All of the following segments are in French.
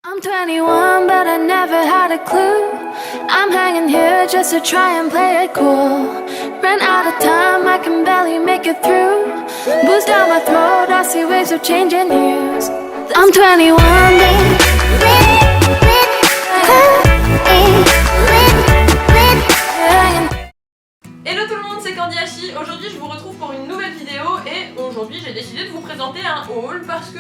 I'm 21 but I never had a clue. I'm hanging here just to try and play it cool. Ran out of time, I can barely make it through. Booze down my throat, I see waves of changing hues. I'm 21 Hello tout le monde, c'est Candy Hachi. Aujourd'hui je vous retrouve pour une nouvelle vidéo et aujourd'hui j'ai décidé de vous présenter un haul parce que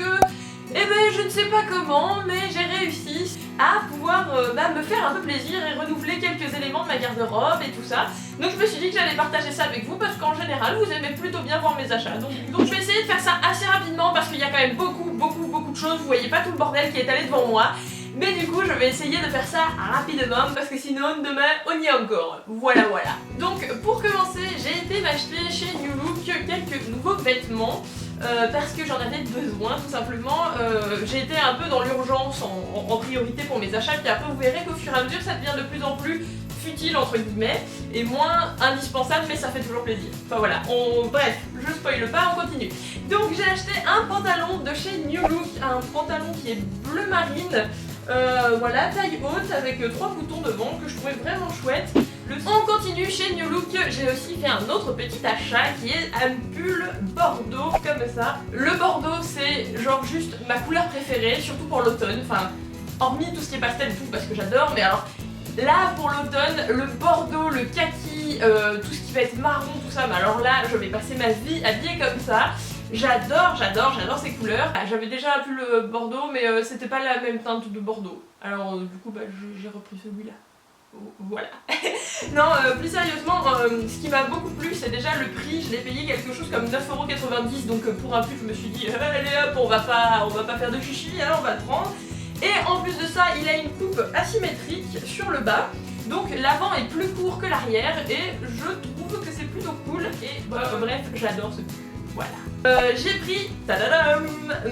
je ne sais pas comment mais j'ai réussi à pouvoir me faire un peu plaisir et renouveler quelques éléments de ma garde-robe et tout ça. Donc je me suis dit que j'allais partager ça avec vous parce qu'en général vous aimez plutôt bien voir mes achats. Donc je vais essayer de faire ça assez rapidement parce qu'il y a quand même beaucoup de choses. Vous voyez pas tout le bordel qui est allé devant moi. Mais du coup je vais essayer de faire ça rapidement parce que sinon demain on y est encore. Voilà. Donc pour commencer j'ai été m'acheter chez New Look quelques nouveaux vêtements parce que j'en avais besoin tout simplement. J'ai été un peu dans l'urgence en priorité pour mes achats, puis après vous verrez qu'au fur et à mesure ça devient de plus en plus futile entre guillemets et moins indispensable, mais ça fait toujours plaisir. Enfin voilà, bref, je spoile pas, on continue. Donc j'ai acheté un pantalon de chez New Look, un pantalon qui est bleu marine. Voilà, taille haute avec 3 boutons devant que je trouvais vraiment chouette. On continue chez New Look, j'ai aussi fait un autre petit achat qui est un pull bordeaux comme ça. Le bordeaux c'est genre juste ma couleur préférée, surtout pour l'automne, enfin hormis tout ce qui est pastel et tout parce que j'adore, mais alors là pour l'automne, le bordeaux, le kaki, tout ce qui va être marron, tout ça, mais alors là je vais passer ma vie habillée comme ça. J'adore ces couleurs. J'avais déjà un pull bordeaux mais c'était pas la même teinte de bordeaux. Alors du coup j'ai repris celui-là. Voilà. Non, plus sérieusement, ce qui m'a beaucoup plu c'est déjà le prix. Je l'ai payé quelque chose comme 9,90 €, donc pour un pull je me suis dit allez hop, on va pas faire de chichi, hein, on va le prendre. Et en plus de ça il a une coupe asymétrique sur le bas. Donc l'avant est plus court que l'arrière et je trouve que c'est plutôt cool. Et bref, j'adore ce pull. Voilà. J'ai pris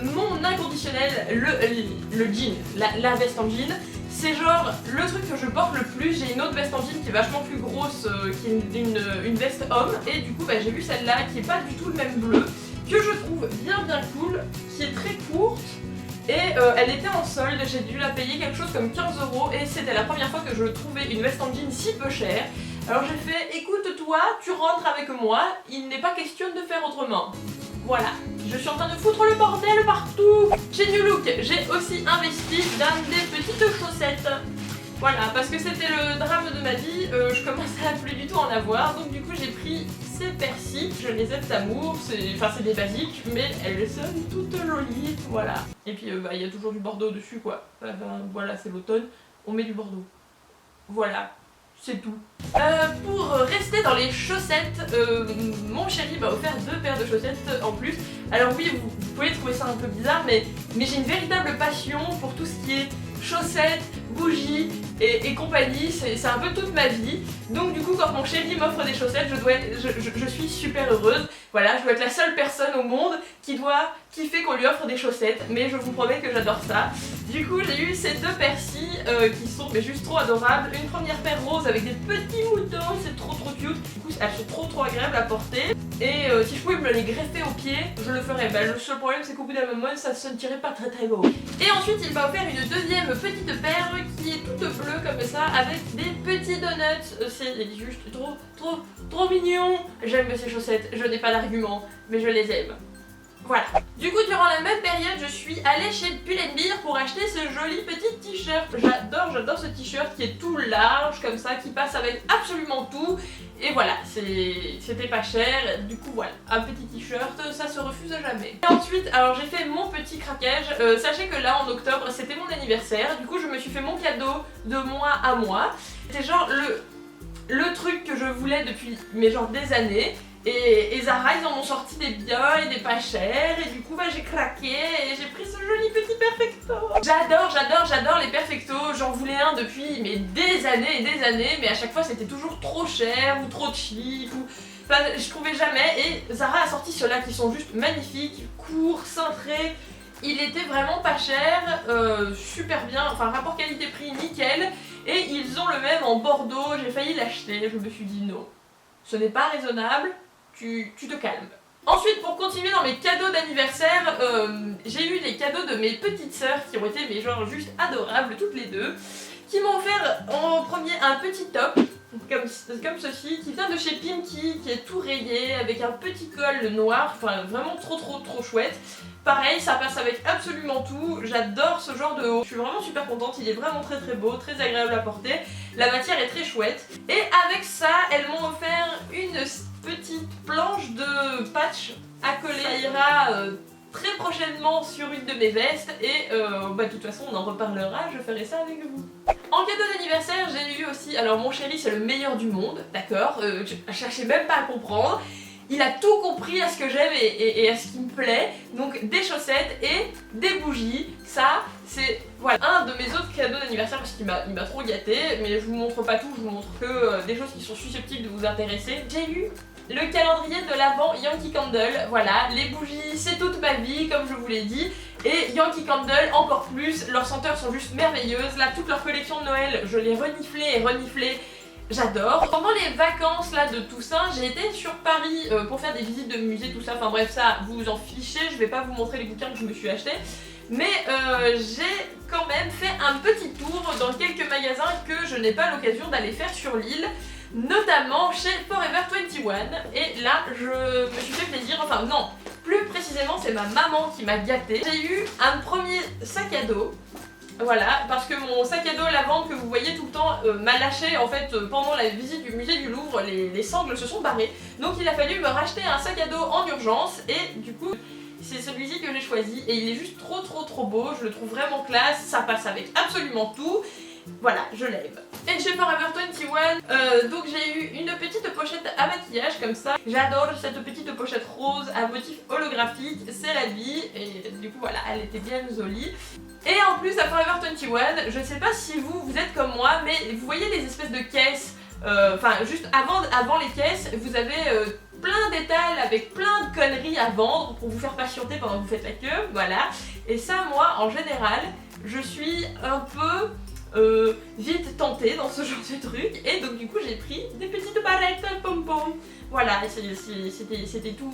mon inconditionnel, le jean, la veste en jean. C'est genre le truc que je porte le plus. J'ai une autre veste en jean qui est vachement plus grosse, qui est une veste homme. Et du coup j'ai vu celle-là qui est pas du tout le même bleu, que je trouve bien cool, qui est très courte. Et elle était en solde, j'ai dû la payer quelque chose comme 15 € et c'était la première fois que je trouvais une veste en jean si peu chère. Alors j'ai fait, écoute toi, tu rentres avec moi, il n'est pas question de faire autrement. Voilà, je suis en train de foutre le bordel partout. Chez New Look, j'ai aussi investi dans des petites chaussettes. Voilà, parce que c'était le drame de ma vie, je commençais à plus du tout en avoir, donc du coup j'ai pris ces persil, je les aime d'amour, c'est des basiques, mais elles sont toutes jolies, voilà. Et puis il y a toujours du bordeaux dessus quoi, voilà c'est l'automne, on met du bordeaux. Voilà, c'est tout. Pour rester dans les chaussettes, mon chéri m'a offert 2 paires de chaussettes en plus. Alors oui, vous pouvez trouver ça un peu bizarre, mais j'ai une véritable passion pour tout ce qui est chaussettes, bougies et compagnie, c'est un peu toute ma vie. Donc du coup quand mon chéri m'offre des chaussettes, je suis super heureuse. Voilà, je dois être la seule personne au monde qui doit kiffer qu'on lui offre des chaussettes, mais je vous promets que j'adore ça. Du coup j'ai eu ces 2 persil qui sont juste trop adorables. Une première paire rose avec des petits moutons, c'est trop cute. Du coup elles sont trop agréables à porter. Et si je pouvais me les greffer aux pieds, je le ferais. Le seul problème c'est qu'au bout d'un moment ça se tirait pas très beau. Et ensuite il m'a offert une deuxième petite paire qui est toute bleue comme ça avec des petits donuts. C'est juste trop mignon. J'aime ces chaussettes, je n'ai pas d'argument, mais je les aime. Voilà. Du coup durant la même période je suis allée chez Pull&Bear pour acheter ce joli petit t-shirt. J'adore ce t-shirt qui est tout large comme ça, qui passe avec absolument tout. Et voilà, c'était pas cher, du coup voilà, un petit t-shirt, ça se refuse jamais. Et ensuite, alors j'ai fait mon petit craquage, sachez que là en octobre c'était mon anniversaire, du coup je me suis fait mon cadeau de moi à moi. C'était genre le truc que je voulais depuis des années. Et Zara ils en ont sorti des biens et des pas chers et du coup j'ai craqué et j'ai pris ce joli petit perfecto. J'adore les perfectos, j'en voulais un depuis des années et des années, mais à chaque fois c'était toujours trop cher ou trop cheap ou... Enfin je trouvais jamais, et Zara a sorti ceux-là qui sont juste magnifiques, courts, cintrés. Il était vraiment pas cher, super bien, enfin rapport qualité-prix nickel, et ils ont le même en bordeaux, j'ai failli l'acheter, je me suis dit non, ce n'est pas raisonnable. Tu te calmes. Ensuite, pour continuer dans mes cadeaux d'anniversaire, j'ai eu les cadeaux de mes petites sœurs qui ont été mais genre juste adorables toutes les deux, qui m'ont offert en premier un petit top comme ceci, qui vient de chez Pimki, qui est tout rayé avec un petit col noir, enfin vraiment trop chouette. Pareil, ça passe avec absolument tout, j'adore ce genre de haut, je suis vraiment super contente, il est vraiment très beau, très agréable à porter, la matière est très chouette. Et avec ça, elles m'ont offert une petite planche de patch à coller, ça ira très prochainement sur une de mes vestes et de toute façon on en reparlera, je ferai ça avec vous. En cadeau d'anniversaire, j'ai eu aussi, alors mon chéri c'est le meilleur du monde, d'accord, je cherchais même pas à comprendre. Il a tout compris à ce que j'aime et à ce qui me plaît, donc des chaussettes et des bougies, ça c'est voilà un de mes autres cadeaux d'anniversaire parce qu'il m'a trop gâté, mais je vous montre pas tout, je vous montre que des choses qui sont susceptibles de vous intéresser. J'ai eu le calendrier de l'Avent Yankee Candle, voilà, les bougies c'est toute ma vie comme je vous l'ai dit, et Yankee Candle encore plus, leurs senteurs sont juste merveilleuses, là toute leur collection de Noël je l'ai reniflée. J'adore. Pendant les vacances là de Toussaint, j'ai été sur Paris pour faire des visites de musées, tout ça, enfin bref ça vous vous en fichez, je vais pas vous montrer les bouquins que je me suis achetés. Mais j'ai quand même fait un petit tour dans quelques magasins que je n'ai pas l'occasion d'aller faire sur l'île, notamment chez Forever 21. Et là je me suis fait plaisir, enfin non, plus précisément c'est ma maman qui m'a gâtée. J'ai eu un premier sac à dos. Voilà, parce que mon sac à dos l'avant que vous voyez tout le temps m'a lâché en fait pendant la visite du musée du Louvre, les sangles se sont barrées. Donc il a fallu me racheter un sac à dos en urgence et du coup c'est celui-ci que j'ai choisi et il est juste trop beau, je le trouve vraiment classe, ça passe avec absolument tout. Voilà, je l'aime. Et chez Forever 21, donc j'ai eu une petite pochette à maquillage comme ça. J'adore cette petite pochette rose à motif holographique, c'est la vie. Et du coup voilà, elle était bien jolie. Et en plus à Forever 21, je sais pas si vous êtes comme moi, mais vous voyez les espèces de caisses, enfin juste avant les caisses, vous avez plein d'étals avec plein de conneries à vendre pour vous faire patienter pendant que vous faites la queue, voilà. Et ça moi en général, je suis un peu vite tentée dans ce genre de truc et donc du coup j'ai pris des petites barrettes pom-pom. Voilà, c'était tout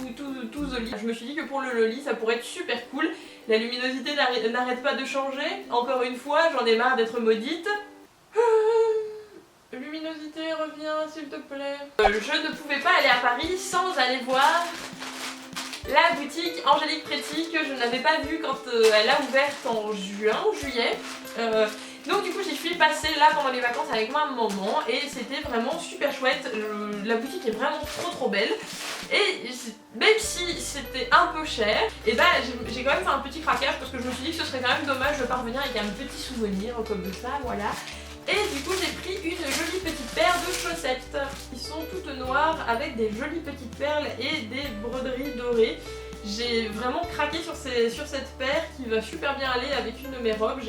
joli. Je me suis dit que pour le loli ça pourrait être super cool. La luminosité n'arrête pas de changer. Encore une fois, j'en ai marre d'être maudite. Luminosité, reviens s'il te plaît. Je ne pouvais pas aller à Paris sans aller voir la boutique Angélique Pretty que je n'avais pas vue quand elle a ouvert en juin ou juillet. Donc du coup j'y suis passée là pendant les vacances avec ma maman et c'était vraiment super chouette. La boutique est vraiment trop belle et même si c'était un peu cher, et bah j'ai quand même fait un petit craquage parce que je me suis dit que ce serait quand même dommage de parvenir avec un petit souvenir comme ça, voilà. Et du coup j'ai pris une jolie petite paire de chaussettes qui sont toutes noires avec des jolies petites perles et des broderies dorées. J'ai vraiment craqué sur cette paire qui va super bien aller avec une de mes robes.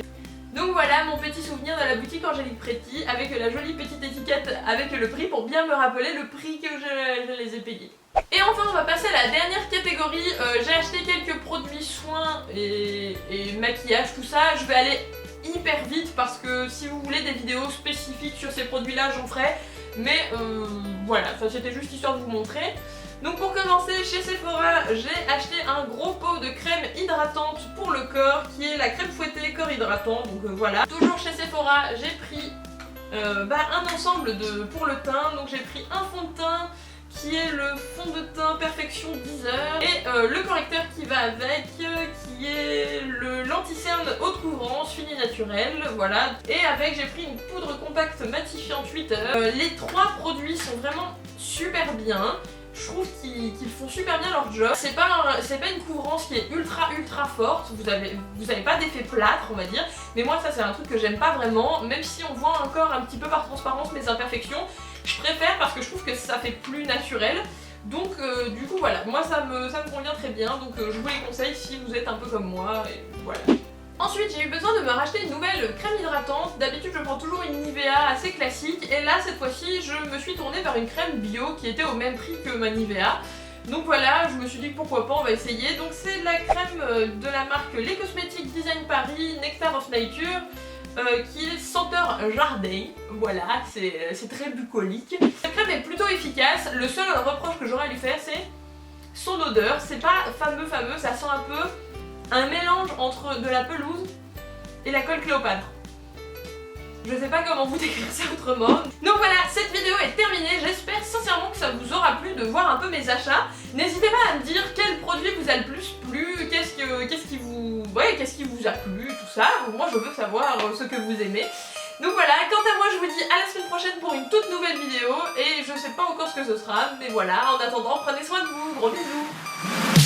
Donc voilà mon petit souvenir de la boutique Angélique Pretty avec la jolie petite étiquette avec le prix pour bien me rappeler le prix que je les ai payés. Et enfin on va passer à la dernière catégorie, j'ai acheté quelques produits soins et maquillage, tout ça. Je vais aller hyper vite parce que si vous voulez des vidéos spécifiques sur ces produits là j'en ferai. Mais voilà, c'était juste histoire de vous montrer. Donc pour commencer, chez Sephora, j'ai acheté un gros pot de crème hydratante pour le corps qui est la crème fouettée corps hydratant, donc voilà. Toujours chez Sephora, j'ai pris un ensemble pour le teint, donc j'ai pris un fond de teint qui est le fond de teint Perfection 10 heures et le correcteur qui va avec qui est l'anti-cerne haute couvrance fini naturel, voilà. Et avec j'ai pris une poudre compacte matifiante 8 heures. Les trois produits sont vraiment super bien. Je trouve qu'ils font super bien leur job. C'est pas une couvrance qui est ultra forte, vous avez pas d'effet plâtre on va dire, mais moi ça c'est un truc que j'aime pas vraiment, même si on voit encore un petit peu par transparence mes imperfections, je préfère parce que je trouve que ça fait plus naturel. Donc du coup voilà, moi ça me convient très bien, donc je vous les conseille si vous êtes un peu comme moi, et voilà. Ensuite j'ai eu besoin de me racheter une nouvelle crème hydratante. D'habitude je prends toujours une Nivea assez classique et là cette fois-ci je me suis tournée vers une crème bio qui était au même prix que ma Nivea. Donc voilà, je me suis dit pourquoi pas, on va essayer. Donc c'est la crème de la marque Les Cosmétiques Design Paris Nectar of Nature qui est senteur jardin. Voilà, c'est très bucolique. Cette crème est plutôt efficace. Le seul reproche que j'aurais à lui faire c'est son odeur, c'est pas fameux, ça sent un peu un mélange entre de la pelouse et la colle Cléopâtre. Je sais pas comment vous décrire ça autrement. Donc voilà, cette vidéo est terminée. J'espère sincèrement que ça vous aura plu de voir un peu mes achats. N'hésitez pas à me dire quel produit vous a le plus plu, qu'est-ce qui vous a plu, tout ça. Moi je veux savoir ce que vous aimez. Donc voilà, quant à moi je vous dis à la semaine prochaine pour une toute nouvelle vidéo. Et je sais pas encore ce que ce sera, mais voilà, en attendant, prenez soin de vous, gros bisous.